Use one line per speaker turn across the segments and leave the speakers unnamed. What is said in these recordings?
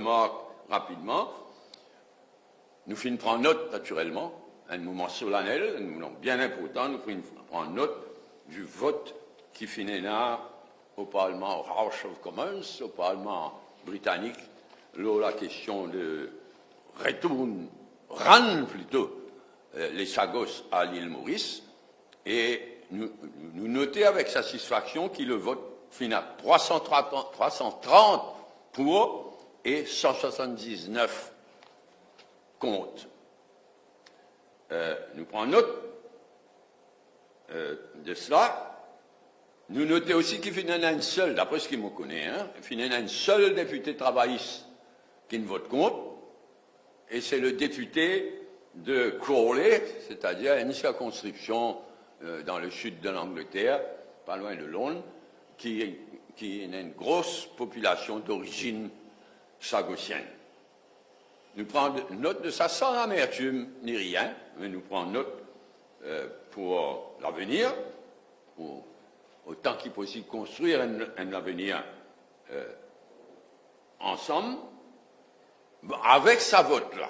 remarque rapidement. Nous finissons prendre note, naturellement, un moment solennel, un moment bien important, nous finissons prendre note du vote qui finit là au Parlement, au House of Commons, au Parlement britannique, là, la question de rendre plutôt les Sagos à l'île Maurice, et nous notons avec satisfaction que le vote finit à 330 pour et 179 contre. Nous prenons note de cela. Nous notons aussi qu'il finit un seul, d'après ce qu'il me connaît, il finit un seul député travailliste qui ne vote contre, et c'est le député de Crawley, c'est-à-dire une circonscription dans le sud de l'Angleterre, pas loin de Londres, qui a une grosse population d'origine sagossienne. Nous prenons note de ça sans amertume ni rien, mais nous prenons note pour l'avenir, pour autant qu'il possible construire un avenir ensemble, avec sa vote-là.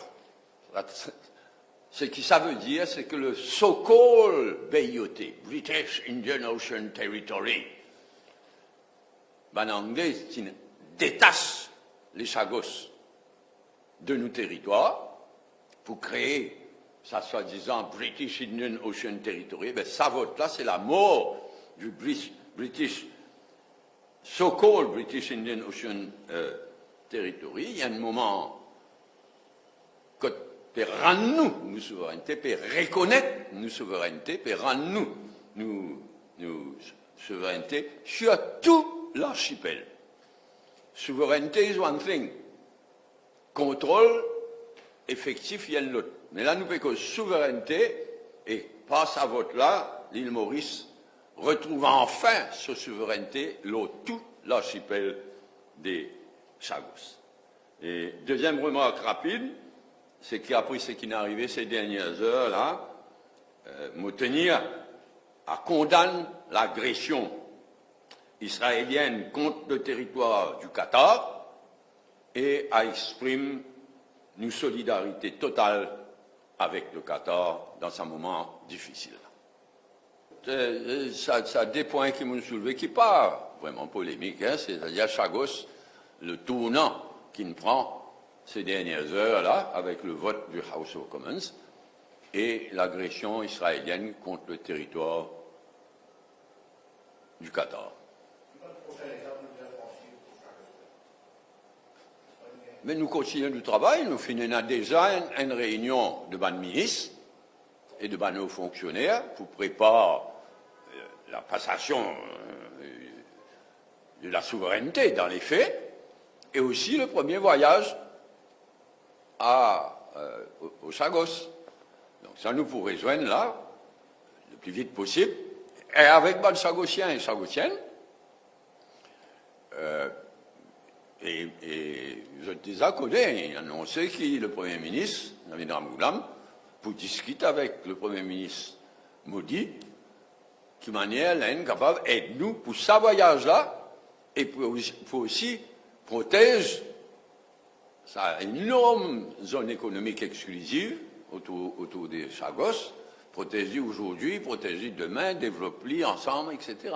Ce que ça veut dire, c'est que le so-called BIOT, British Indian Ocean Territory, en anglais, qui détache les Chagos de nos territoires pour créer sa soi-disant British Indian Ocean Territory, sa vote-là, c'est la mort du British, so-called British Indian Ocean Territory. Il y a un moment que pour rendre nous souveraineté, pour reconnaître nos souverainetés, pour rendre nous souveraineté sur tout l'archipel. Souveraineté is one thing. Contrôle effectif, il y a l'autre. Mais là, nous faisons que souveraineté, et par sa vote-là, l'île Maurice retrouve enfin sa souveraineté, tout l'archipel des Chagos. Et deuxième remarque rapide, c'est qu'après ce qui est arrivé ces dernières heures-là, me tenir à condamner l'agression israélienne contre le territoire du Qatar et à exprimer une solidarité totale avec le Qatar dans un moment difficile. Ça a des points qui m'ont soulevé, qui ne sont pas vraiment polémiques, c'est-à-dire Chagos, le tournant qu'il prend ces dernières heures-là, avec le vote du House of Commons, et l'agression israélienne contre le territoire du Qatar. Mais nous continuons du travail, nous finissons déjà une réunion de ban ministres et de ban hauts fonctionnaires pour préparer la passation de la souveraineté dans les faits, et aussi le premier voyage aux Chagos. Donc ça nous pourrait joindre là, le plus vite possible, et avec les Chagossiens et Chagossiennes. Et je déjà connais, annoncé que le Premier ministre, Navid Ramgoulam, pour discuter avec le Premier ministre Modi, qui manière là, capable d'aider nous pour ce voyage-là, et pour aussi protéger sa énorme zone économique exclusive autour des Chagos, protéger aujourd'hui, protéger demain, développer ensemble, etc.